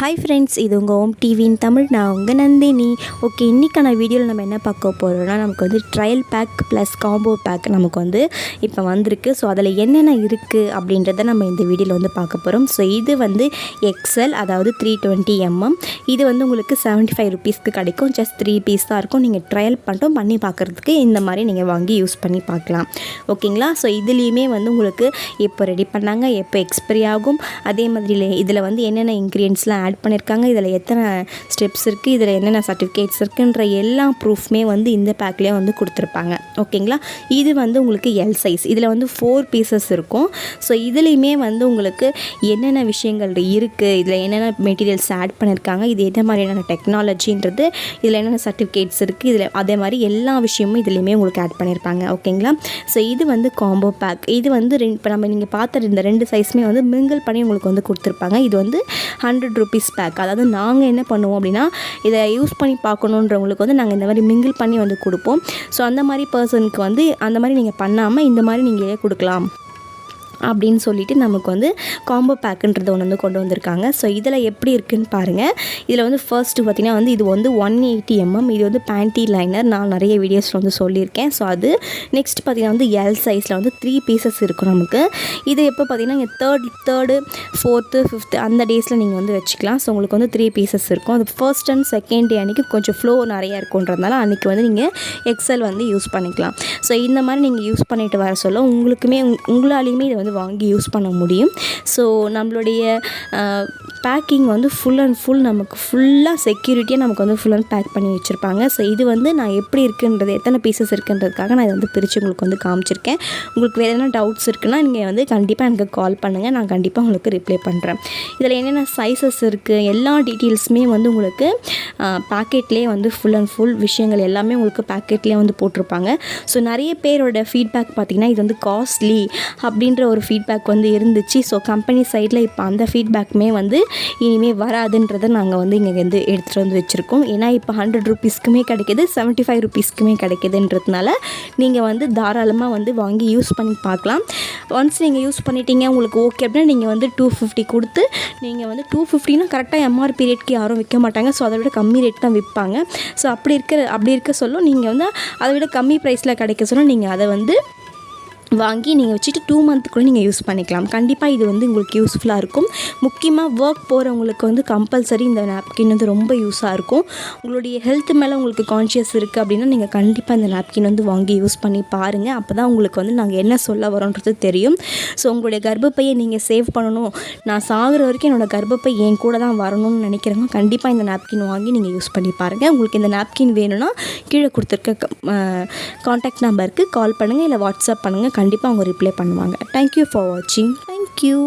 Hi friends, இது உங்கள் ஓம் டிவியின் தமிழ். நான் உங்கள் நந்தினி. ஓகே, இன்றைக்கான வீடியோவில் நம்ம என்ன பார்க்க போகிறோம்னா, நமக்கு வந்து trial back plus combo back நமக்கு வந்து இப்போ வந்திருக்கு. ஸோ அதில் என்னென்ன இருக்குது அப்படின்றத நம்ம இந்த வீடியோவில் வந்து பார்க்க போகிறோம். ஸோ இது வந்து எக்ஸல், அதாவது 320mm. இது வந்து உங்களுக்கு 75 rupeesக்கு கிடைக்கும். ஜஸ்ட் 3 பீஸ் தான் இருக்கும். நீங்கள் ட்ரையல் பண்ணி பார்க்குறதுக்கு இந்த மாதிரி நீங்கள் வாங்கி யூஸ் பண்ணி பார்க்கலாம். ஓகேங்களா? ஸோ இதுலேயுமே வந்து உங்களுக்கு எப்போ ரெடி பண்ணாங்க, எப்போ எக்ஸ்பைரி ஆகும், அதே மாதிரி இதில் வந்து என்னென்ன இன்க்ரீடியன்ட்ஸ்லாம் ஆட் பண்ணியிருக்காங்க, இதில் எத்தனை ஸ்டெப்ஸ் இருக்குது, இதில் என்னென்ன சர்டிஃபிகேட்ஸ் இருக்குன்ற எல்லா ப்ரூஃப்மே வந்து இந்த பேக்லேயே வந்து கொடுத்துருப்பாங்க. ஓகேங்களா? இது வந்து உங்களுக்கு எல் சைஸ். இதில் வந்து 4 பீசஸ் இருக்கும். ஸோ இதுலேயுமே வந்து உங்களுக்கு என்னென்ன விஷயங்கள் இருக்குது, இதில் என்னென்ன மெட்டீரியல்ஸ் ஆட் பண்ணியிருக்காங்க, இது என்ன மாதிரியான டெக்னாலஜின்றது, இதில் என்னென்ன சர்டிஃபிகேட்ஸ் இருக்குது, இதில் அதே மாதிரி எல்லா விஷயமும் இதுலேயுமே உங்களுக்கு ஆட் பண்ணியிருப்பாங்க. ஓகேங்களா? ஸோ இது வந்து காம்போ பேக். இது வந்து இப்போ நீங்கள் பார்த்த இந்த 2 சைஸுமே வந்து மிங்கிள் பண்ணி உங்களுக்கு வந்து கொடுத்துருப்பாங்க. இது வந்து 100 rupees பேக். அதாவது நாங்கள் என்ன பண்ணுவோம் அப்படின்னா, இதை யூஸ் பண்ணி பார்க்கணுன்றவங்களுக்கு வந்து நாங்கள் இந்த மாதிரி மிங்கிள் பண்ணி வந்து கொடுப்போம். ஸோ அந்த மாதிரி பர்சனுக்கு வந்து அந்த மாதிரி நீங்கள் பண்ணாமல் இந்த மாதிரி நீங்கள் கொடுக்கலாம் அப்படின்னு சொல்லிட்டு நமக்கு வந்து காம்போ பேக்குன்றது ஒன்று வந்து கொண்டு வந்திருக்காங்க. ஸோ இதில் எப்படி இருக்குதுன்னு பாருங்கள். இதில் வந்து ஃபர்ஸ்ட்டு பார்த்திங்கன்னா வந்து இது வந்து 180mm. இது வந்து பேண்டி லைனர். நான் நிறைய வீடியோஸில் வந்து சொல்லியிருக்கேன். ஸோ அது நெக்ஸ்ட் பார்த்திங்கன்னா வந்து எல் சைஸில் வந்து 3 பீசஸ் இருக்கும் நமக்கு. இது எப்போ பார்த்திங்கன்னா இங்கே தேர்டு 4th 5th அந்த டேஸில் நீங்கள் வந்து வச்சுக்கலாம். ஸோ உங்களுக்கு வந்து 3 பீசஸ் இருக்கும். அது ஃபர்ஸ்ட் அண்ட் செகண்ட் டே அன்றைக்கி கொஞ்சம் ஃப்ளோ நிறையா இருக்குன்றதுனால அன்றைக்கி வந்து நீங்கள் எக்ஸல் வந்து யூஸ் பண்ணிக்கலாம். ஸோ இந்த மாதிரி நீங்கள் யூஸ் பண்ணிட்டு வர சொல்ல உங்களாலேயுமே இதை வந்து வாங்கி யூஸ் பண்ண முடியும். ஸோ நம்மளுடைய பேக்கிங் வந்து ஃபுல் அண்ட் ஃபுல் நமக்கு ஃபுல்லாக செக்யூரிட்டியாக நமக்கு வந்து ஃபுல் அண்ட் பேக் பண்ணி வச்சுருப்பாங்க. ஸோ இது வந்து நான் எப்படி இருக்குன்றது, எத்தனை பீசஸ் இருக்குன்றதுக்காக நான் இதை வந்து பிரித்து உங்களுக்கு வந்து காமிச்சிருக்கேன். உங்களுக்கு வேறு எதனா டவுட்ஸ் இருக்குன்னா நீங்கள் வந்து கண்டிப்பாக எனக்கு கால் பண்ணுங்கள். நான் கண்டிப்பாக உங்களுக்கு ரிப்ளை பண்ணுறேன். இதில் என்னென்ன சைஸஸ் இருக்குது, எல்லா டீட்டெயில்ஸுமே வந்து உங்களுக்கு பேக்கெட்லேயே வந்து ஃபுல் அண்ட் ஃபுல் விஷயங்கள் எல்லாமே உங்களுக்கு பேக்கெட்லேயே வந்து போட்டிருப்பாங்க. ஸோ நிறைய பேரோட ஃபீட்பேக் பார்த்திங்கன்னா இது வந்து காஸ்ட்லி அப்படின்ற ஒரு ஃபீட்பேக் வந்து இருந்துச்சு. ஸோ கம்பெனி சைடில் இப்போ அந்த ஃபீட்பேக்குமே வந்து இனிமேல் வராதுன்றதை நாங்கள் வந்து இங்கே வந்து எடுத்துகிட்டு வந்து வச்சுருக்கோம். ஏன்னா இப்போ 100 rupeesக்குமே கிடைக்கிது, 75 rupeesக்குமே கிடைக்கிதுன்றதுனால நீங்கள் வந்து தாராளமாக வந்து வாங்கி யூஸ் பண்ணி பார்க்கலாம். ஒன்ஸ் நீங்கள் யூஸ் பண்ணிட்டீங்க, உங்களுக்கு ஓகே அப்படின்னா நீங்கள் வந்து 250 கொடுத்து நீங்கள் வந்து 250னா கரெக்டாக எம்ஆர்பி ரேட்க்கு யாரும் விற்க மாட்டாங்க. ஸோ அதை விட கம்மி ரேட் தான் விற்பாங்க. ஸோ அப்படி இருக்க சொல்ல நீங்கள் வந்து அதை விட கம்மி ப்ரைஸில் கிடைக்க சொல்ல நீங்கள் அதை வந்து வாங்கி நீங்கள் வச்சுட்டு 2 month கூட நீங்கள் யூஸ் பண்ணிக்கலாம். கண்டிப்பாக இது வந்து உங்களுக்கு யூஸ்ஃபுல்லாக இருக்கும். முக்கியமாக ஒர்க் போகிறவங்களுக்கு வந்து கம்பல்சரி இந்த நாப்கின் வந்து ரொம்ப யூஸாக இருக்கும். உங்களுடைய ஹெல்த் மேலே உங்களுக்கு கான்ஷியஸ் இருக்குது அப்படின்னா நீங்கள் கண்டிப்பாக இந்த நாப்கின் வந்து வாங்கி யூஸ் பண்ணி பாருங்கள். அப்போ தான் உங்களுக்கு வந்து நாங்கள் என்ன சொல்ல வரோன்றது தெரியும். ஸோ உங்களுடைய கர்ப்பப்பையை நீங்கள் சேவ் பண்ணணும், நான் சாகிற வரைக்கும் என்னோடய கர்ப்பப்பை என் கூட தான் வரணும்னு நினைக்கிறவங்க கண்டிப்பாக இந்த நாப்கின் வாங்கி நீங்கள் யூஸ் பண்ணி பாருங்கள். உங்களுக்கு இந்த நாப்கின் வேணும்னா கீழே கொடுத்துருக்க கான்டாக்ட் நம்பருக்கு கால் பண்ணுங்கள், இல்லை வாட்ஸ்அப் பண்ணுங்கள். கண்டிப்பாக அவங்க ரிப்ளை பண்ணுவாங்க. தேங்க்யூ ஃபார் வாட்சிங். தேங்க்யூ.